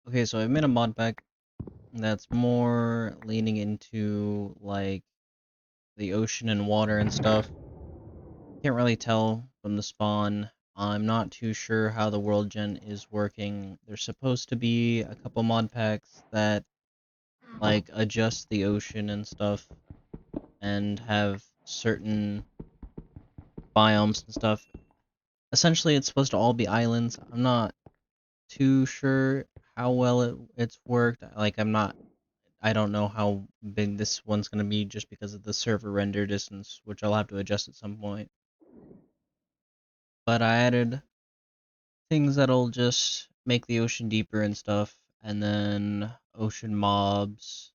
Okay, so I've made a mod pack that's more leaning into like the ocean and water and stuff. Can't really tell from the spawn. I'm not too sure how the world gen is working. There's supposed to be a couple mod packs that like adjust the ocean and stuff and have certain biomes and stuff. Essentially, it's supposed to all be islands. I'm not too sure how well it's worked. I don't know how big this one's going to be just because of the server render distance, which I'll have to adjust at some point. But I added things that'll just make the ocean deeper and stuff, and then ocean mobs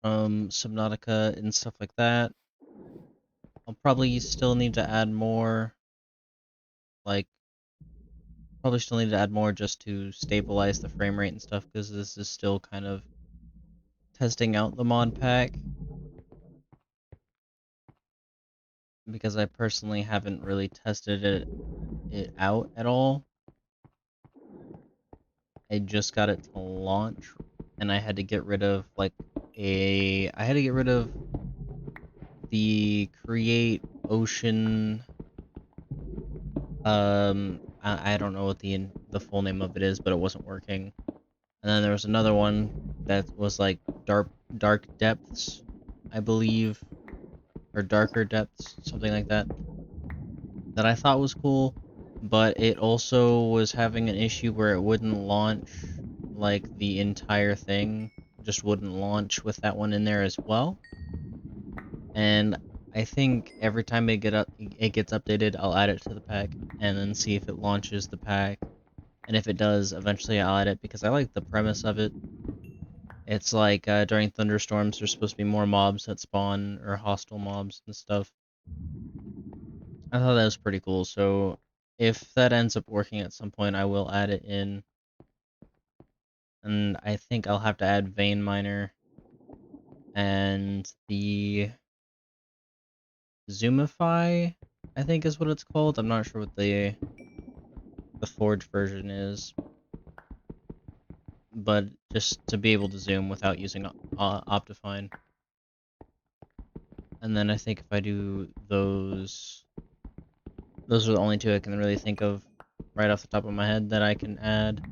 from Subnautica and stuff like that. I'll probably still need to add more, like, probably still need to add more just to stabilize the frame rate and stuff, because this is still kind of testing out the mod pack. Because I personally haven't really tested it out at all. I just got it to launch, and I had to get rid of I had to get rid of the create ocean. I don't know what the full name of it is, but it wasn't working. And then there was another one that was like dark depths, I believe, or darker depths, something like that. That I thought was cool, but it also was having an issue where it wouldn't launch like the entire thing, just wouldn't launch with that one in there as well. And I think every time it gets updated, I'll add it to the pack and then see if it launches the pack. And if it does, eventually I'll add it because I like the premise of it. It's like during thunderstorms, there's supposed to be more mobs that spawn or hostile mobs and stuff. I thought that was pretty cool. So if that ends up working at some point, I will add it in. And I think I'll have to add Vein Miner and the Zoomify, I think is what it's called. I'm not sure what the Forge version is, but just to be able to zoom without using Optifine. And then I think if I do those are the only two I can really think of right off the top of my head that I can add.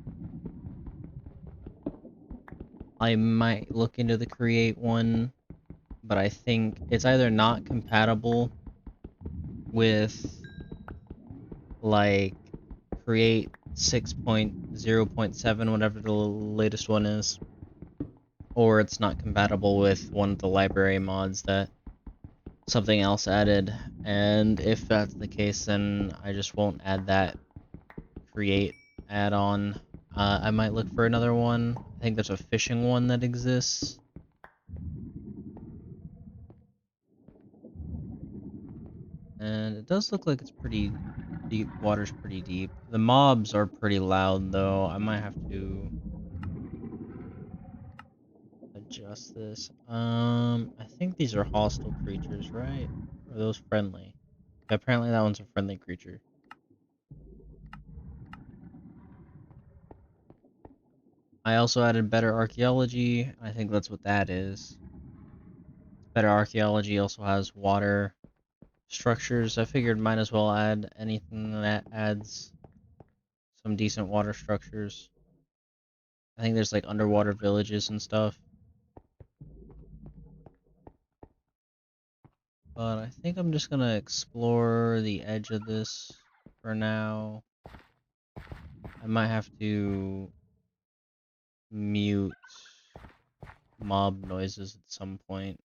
I might look into the create one, but I think it's either not compatible with like create 6.0.7, whatever the latest one is, or it's not compatible with one of the library mods that something else added. And if that's the case, then I just won't add that create add-on. I might look for another one. I think there's a fishing one that exists. And it does look like it's pretty deep. Water's pretty deep. The mobs are pretty loud, though. I might have to adjust this. I think these are hostile creatures, right? Or are those friendly? Yeah, apparently that one's a friendly creature. I also added better archaeology. I think that's what that is. Better archaeology also has water structures. I figured might as well add anything that adds some decent water structures. I think there's like underwater villages and stuff. But I think I'm just gonna explore the edge of this for now. I might have to mute mob noises at some point.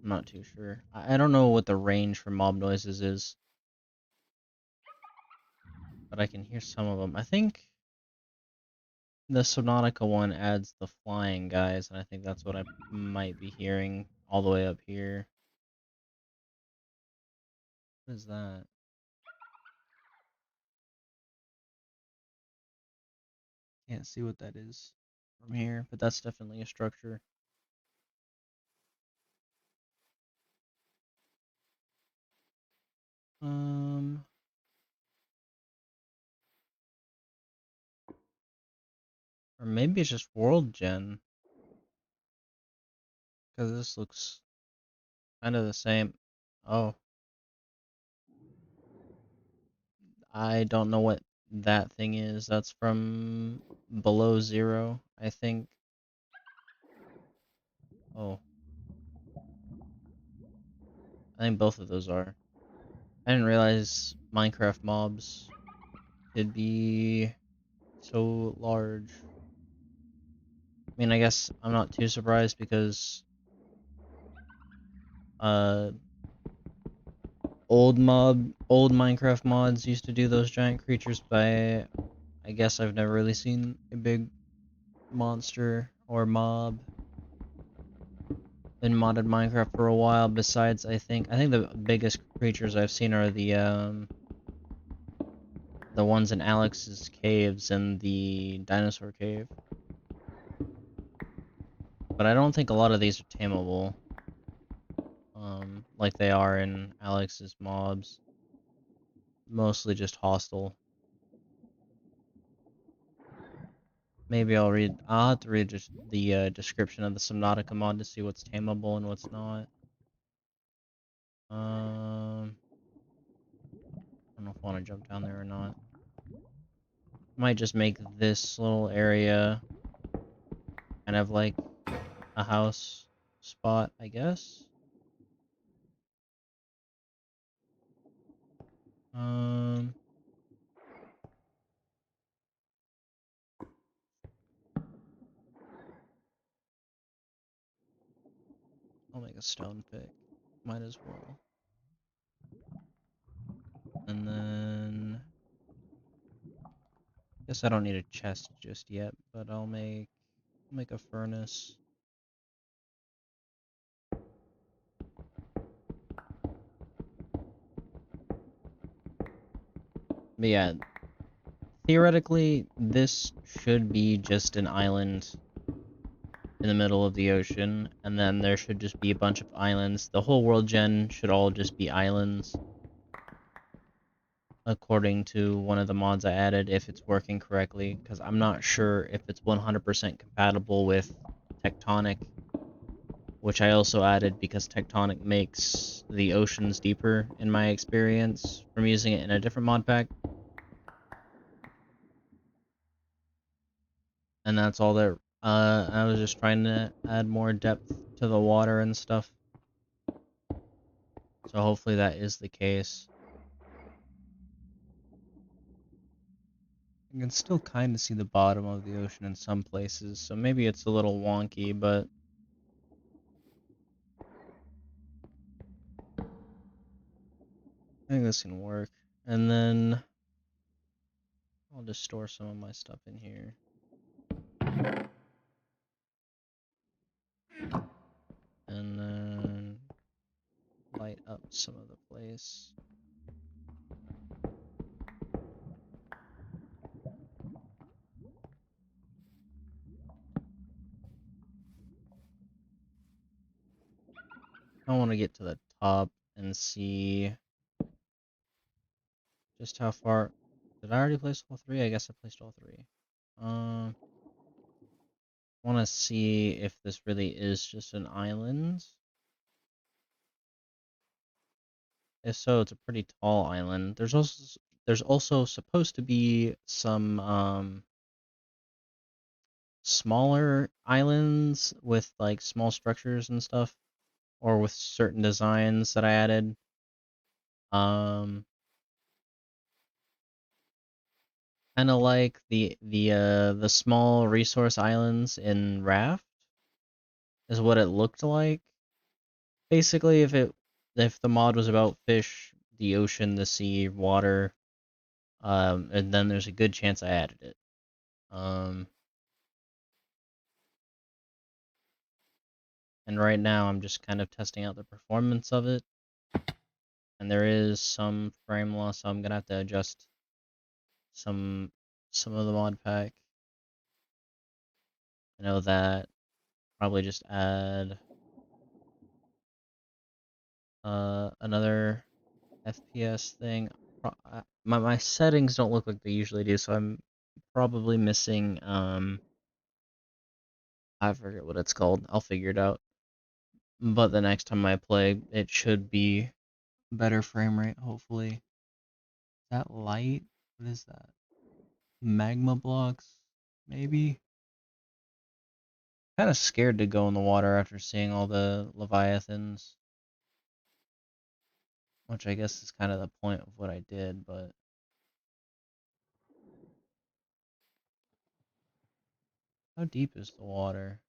I'm not too sure. I don't know what the range for mob noises is, but I can hear some of them. I think the Subnautica one adds the flying guys, and I think that's what I might be hearing all the way up here. What is that? Can't see what that is from here, but that's definitely a structure. Um, Or maybe it's just world gen. Because this looks kind of the same. Oh, I don't know what that thing is. That's from below zero, I think. Oh, I think both of those are. I didn't realize Minecraft mobs could be so large. I mean, I guess I'm not too surprised because uh old Minecraft mods used to do those giant creatures, but I guess I've never really seen a big monster or mob in modded Minecraft for a while. Besides, I think the biggest creatures I've seen are the ones in Alex's caves and the dinosaur cave. But I don't think a lot of these are tameable, like they are in Alex's mobs. Mostly just hostile. Maybe I'll have to read just the description of the Subnautica mod to see what's tameable and what's not. I don't know if I want to jump down there or not. Might just make this little area kind of like a house spot, I guess. Um, I'll make a stone pick. Might as well. And then, guess I don't need a chest just yet, but I'll make a furnace. But yeah, theoretically, this should be just an island in the middle of the ocean, and then there should just be a bunch of islands. The whole world gen should all just be islands, according to one of the mods I added, if it's working correctly, because I'm not sure if it's 100% compatible with Tectonic, which I also added because Tectonic makes the oceans deeper, in my experience, from using it in a different mod pack. And that's all there. I was just trying to add more depth to the water and stuff. So hopefully that is the case. You can still kind of see the bottom of the ocean in some places, so maybe it's a little wonky, but I think this can work. And then I'll just store some of my stuff in here. And then light up some of the place. I want to get to the top and see just how far. Did I already place all three? I guess I placed all three. I want to see if this really is just an island. If so, it's a pretty tall island. There's also supposed to be some smaller islands with like small structures and stuff, or with certain designs that I added. Um, kind of like the small resource islands in Raft is what it looked like. Basically, if the mod was about fish, the ocean, the sea, water, and then there's a good chance I added it. And right now I'm just kind of testing out the performance of it, and there is some frame loss, so I'm gonna have to adjust some some of the mod pack. I know that. Probably just add another FPS thing. My settings don't look like they usually do, so I'm probably missing I forget what it's called. I'll figure it out. But the next time I play, it should be better frame rate, hopefully. Is that light? What is that? Magma blocks? Maybe? Kind of scared to go in the water after seeing all the leviathans. Which I guess is kind of the point of what I did, but... How deep is the water?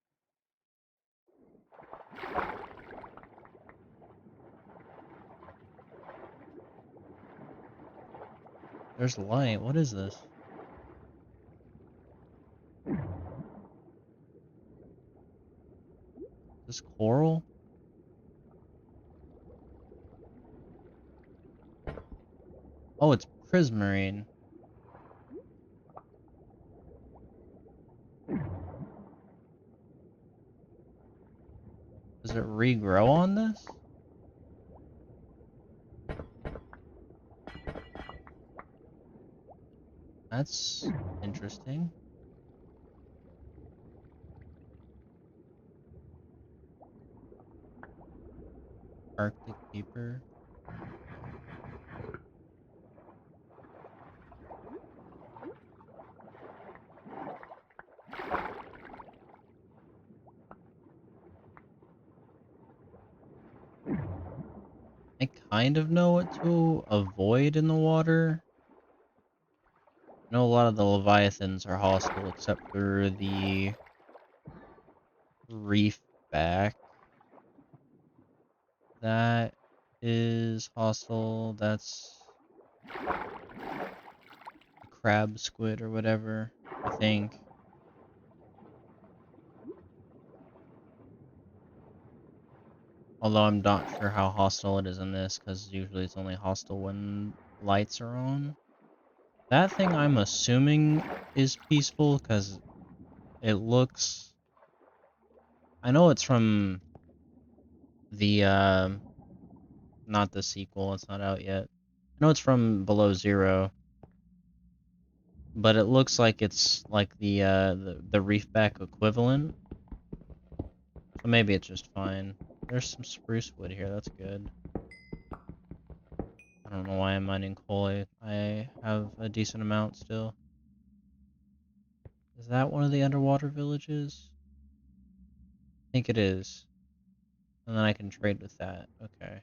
There's light. What is this? This coral? Oh, it's prismarine. Does it regrow on this? That's interesting. Arctic Keeper. I kind of know what to avoid in the water. I know a lot of the leviathans are hostile except for the reef back. That is hostile. That's the crab squid or whatever, I think. Although I'm not sure how hostile it is in this, because usually it's only hostile when lights are on. That thing I'm assuming is peaceful, because it looks... I know it's from the, not the sequel, it's not out yet. I know it's from Below Zero, but it looks like it's like the reefback equivalent. So maybe it's just fine. There's some spruce wood here, that's good. I don't know why I'm mining coal. I have a decent amount still. Is that one of the underwater villages? I think it is. And then I can trade with that. Okay.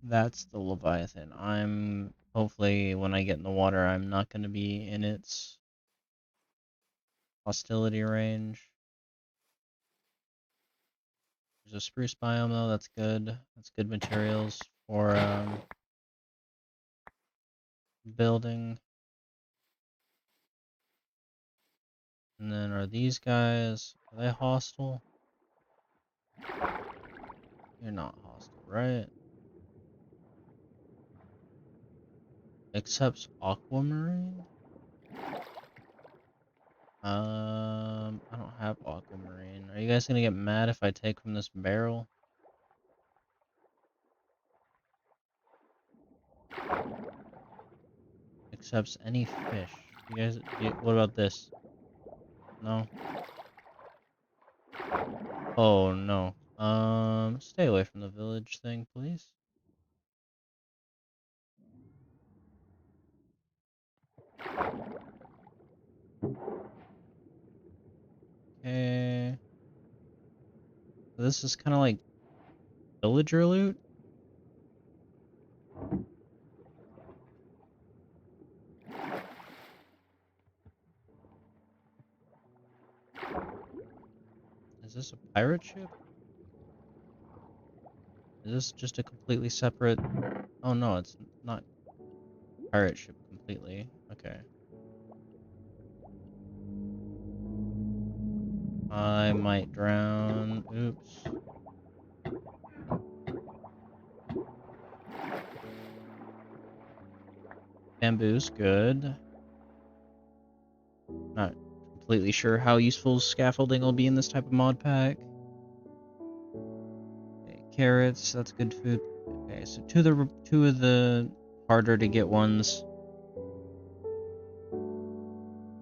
That's the Leviathan. Hopefully, when I get in the water, I'm not going to be in its hostility range. There's a spruce biome, though. That's good. That's good materials for building. And then are these guys... Are they hostile? You're not hostile, right? Accepts aquamarine? I don't have aquamarine. Are you guys gonna get mad if I take from this barrel? Accepts any fish. You guys, what about this? No? Oh, no. Stay away from the village thing, please. Okay. So this is kind of like villager loot? Is this a pirate ship? Is this just a completely separate... Oh no, it's not pirate ship completely. Okay. I might drown. Oops. Bamboo's good. Not completely sure how useful scaffolding will be in this type of mod pack. Okay, carrots, that's good food. Okay, so two of the harder to get ones.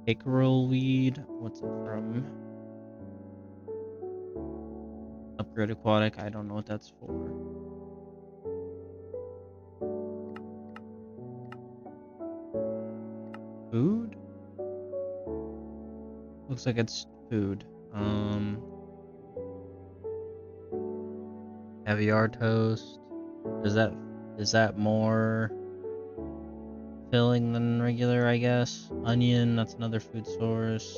pickerel weed. What's it from? Upgrade aquatic. I don't know what that's for. Food? Looks like it's food. Caviar toast. Is that more filling than regular, I guess? Onion, that's another food source.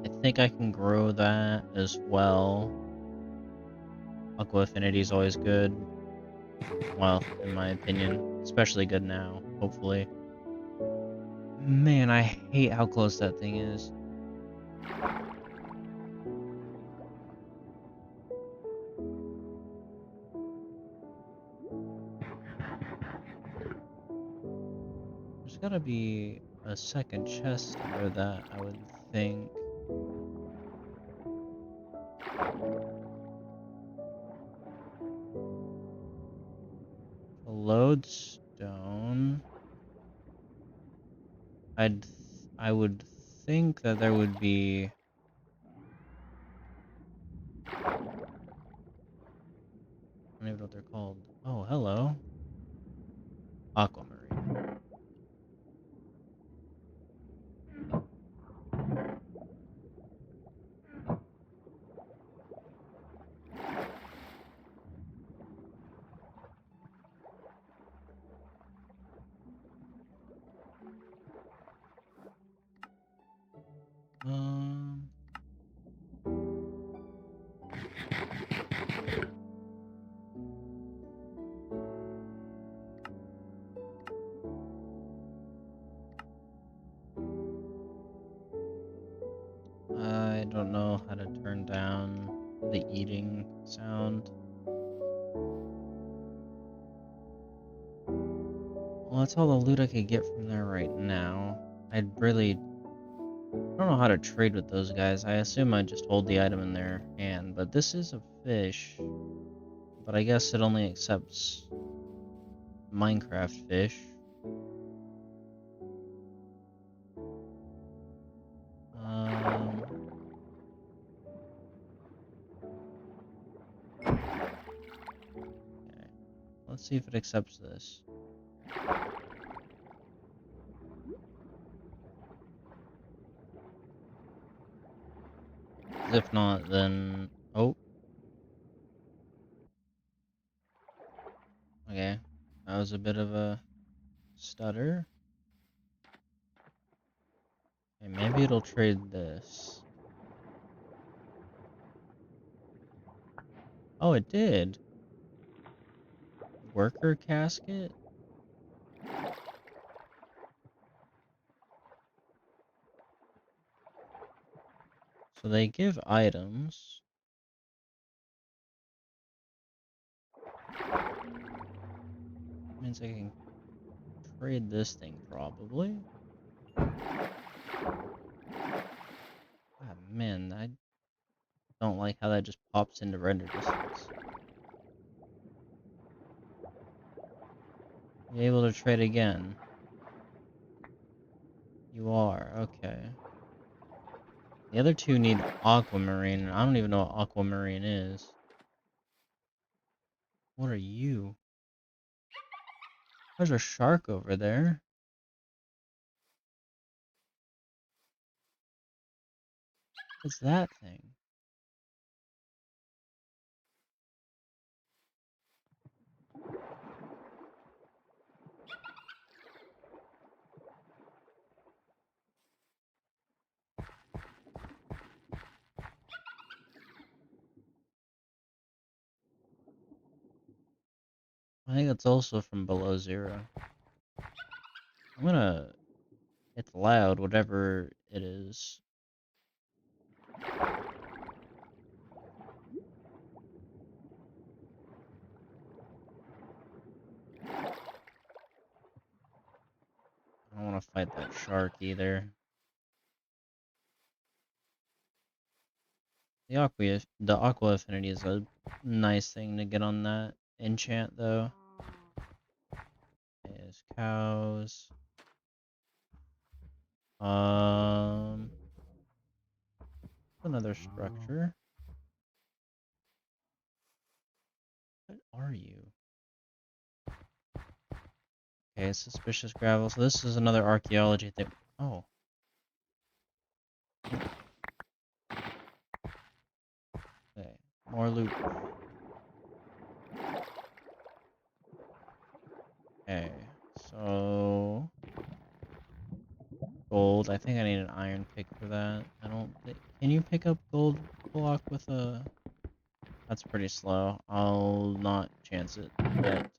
I think I can grow that as well. Aqua Affinity is always good. Well, in my opinion. Especially good now, hopefully. Man, I hate how close that thing is. There's gotta be a second chest under that, I would think. A lodestone. I would think that there would be. I don't even know what they're called. Oh, hello. Aquamarine. Um, I don't know how to turn down the eating sound. Well, that's all the loot I could get from there right now. I don't know how to trade with those guys. I assume I just hold the item in their hand, but this is a fish. But I guess it only accepts Minecraft fish. Um, okay. Let's see if it accepts this. If not, then... Oh. Okay. That was a bit of a stutter. Okay, maybe it'll trade this. Oh, it did. Worker casket? So they give items. Means I can trade this thing, probably. Ah, man, I don't like how that just pops into render distance. You able to trade again? You are, okay. The other two need aquamarine, and I don't even know what aquamarine is. What are you? There's a shark over there. What's that thing? I think it's also from below zero. I'm gonna... It's loud, whatever it is. I don't want to fight that shark either. The aqua affinity is a nice thing to get on that enchant, though. Is cows. Another structure. What are you? Okay, suspicious gravel. So this is another archaeology thing. Oh. Okay. More loot. Okay. So gold. I think I need an iron pick for that. I don't think. Can you pick up gold block with a? That's pretty slow. I'll not chance it yet.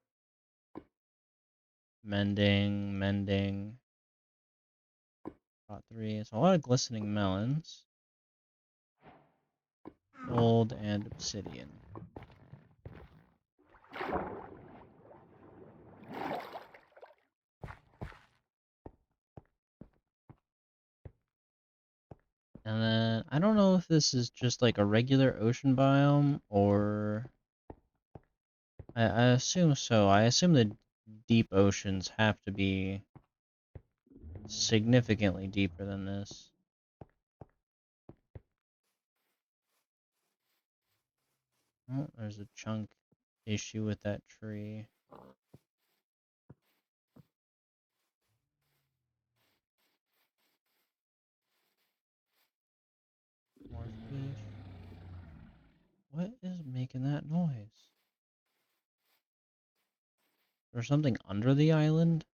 Mending. Got 3. It's a lot of glistening melons. Gold and obsidian. And then I don't know if this is just like a regular ocean biome or I assume so. I assume the deep oceans have to be significantly deeper than this. Oh, there's a chunk issue with that tree. More fish. What is making that noise? There's something under the island?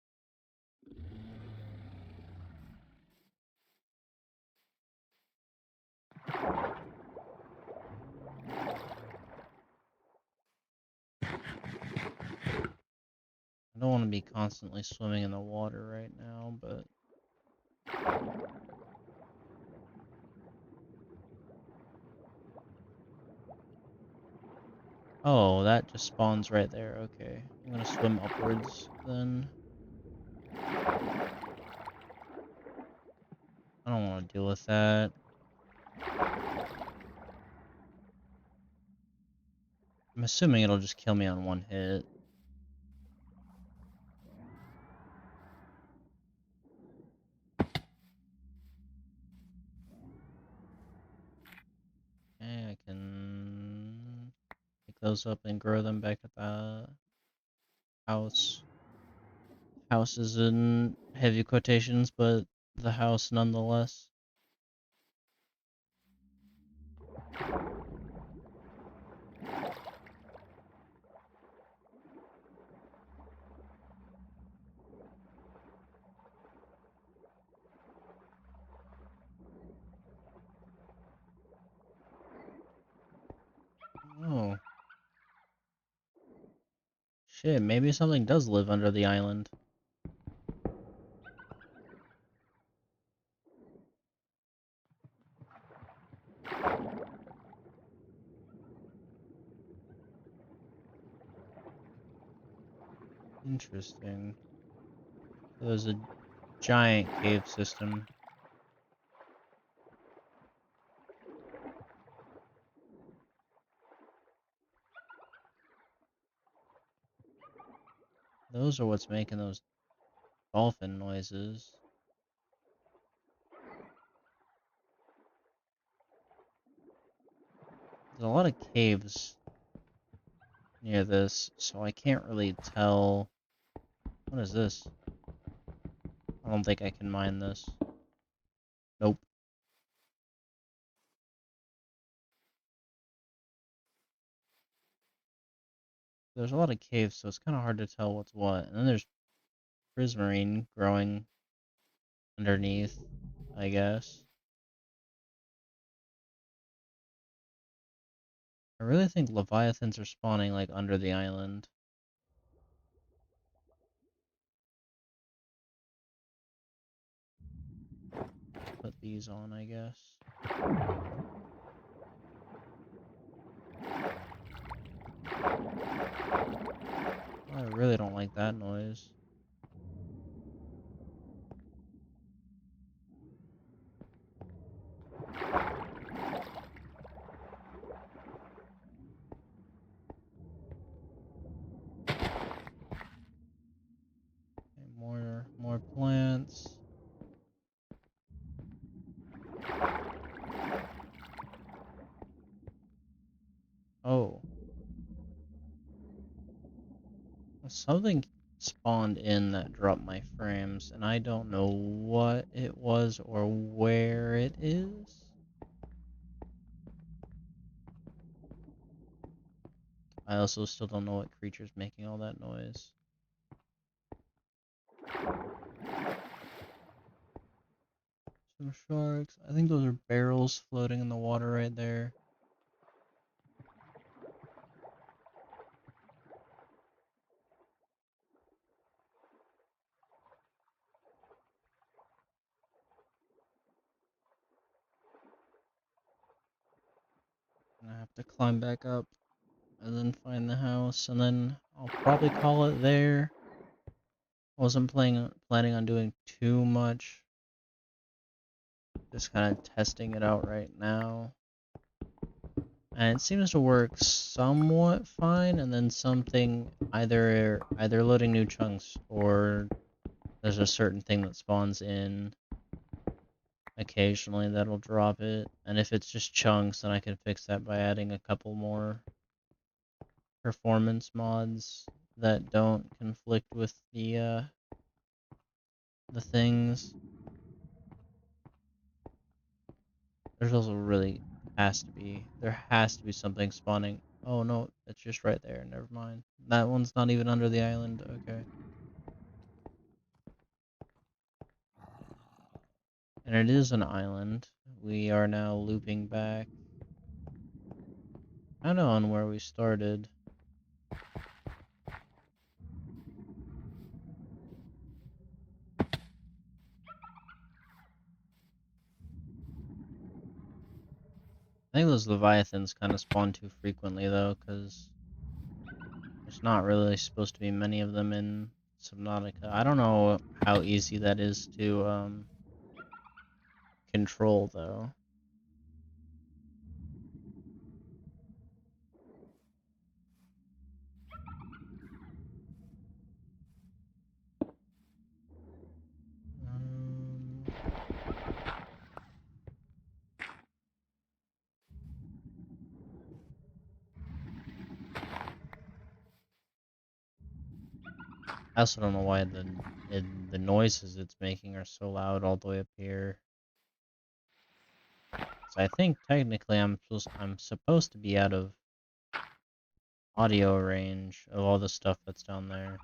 I don't want to be constantly swimming in the water right now, but oh, that just spawns right there. Okay. I'm gonna swim upwards then. I don't want to deal with that. I'm assuming it'll just kill me on one hit. Okay, I can pick those up and grow them back at the house. House is in heavy quotations, but the house nonetheless. Oh, shit, maybe something does live under the island. Interesting. So there's a giant cave system. Those are what's making those dolphin noises. There's a lot of caves near this, so I can't really tell. What is this? I don't think I can mine this. Nope. There's a lot of caves, so it's kind of hard to tell what's what. And then there's prismarine growing underneath, I guess. I really think leviathans are spawning like under the island. Put these on, I guess. I really don't like that noise. Okay, more plants. something spawned in that dropped my frames, and I don't know what it was or where it is. I also still don't know what creature's making all that noise. Some sharks. I think those are barrels floating in the water right there. And I have to climb back up and then find the house, and then I'll probably call it there. I wasn't planning on doing too much. Just kind of testing it out right now. And it seems to work somewhat fine, and then something either loading new chunks or there's a certain thing that spawns in occasionally that'll drop it. And if it's just chunks, then I can fix that by adding a couple more performance mods that don't conflict with the things. There's also there has to be something spawning. Oh no, it's just right there. Never mind. That one's not even under the island. Okay. And it is an island. We are now looping back. Kinda on where we started. I think those leviathans kind of spawn too frequently though, because there's not really supposed to be many of them in Subnautica. I don't know how easy that is to control though. Um, I also don't know why the noises it's making are so loud all the way up here. So I think technically I'm supposed to be out of audio range of all the stuff that's down there.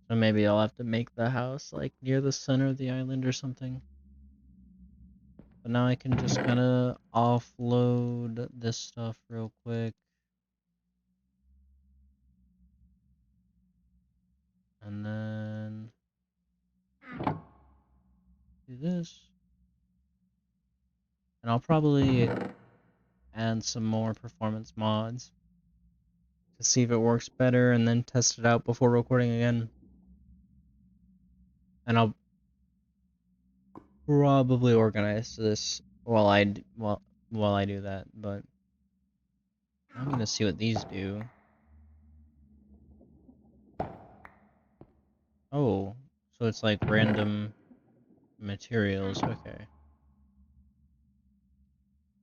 So maybe I'll have to make the house like near the center of the island or something. But now I can just kind of offload this stuff real quick. And then do this. And I'll probably add some more performance mods to see if it works better and then test it out before recording again. And I'll probably organize this while I do that, but I'm gonna see what these do. Oh, so it's like random materials, okay.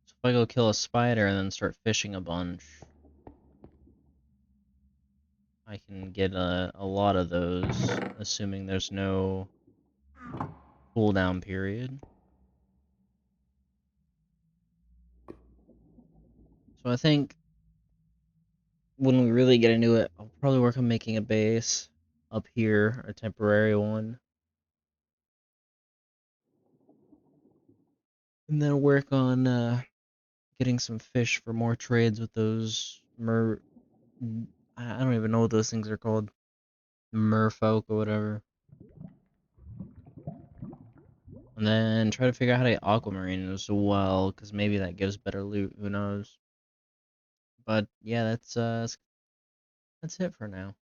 So if I go kill a spider and then start fishing a bunch, I can get a lot of those, assuming there's no cooldown period. So I think when we really get into it, I'll probably work on making a base up here, a temporary one. And then work on getting some fish for more trades with those I don't even know what those things are called. Merfolk or whatever. And then try to figure out how to get aquamarine as well, because maybe that gives better loot, who knows. But yeah, that's it for now.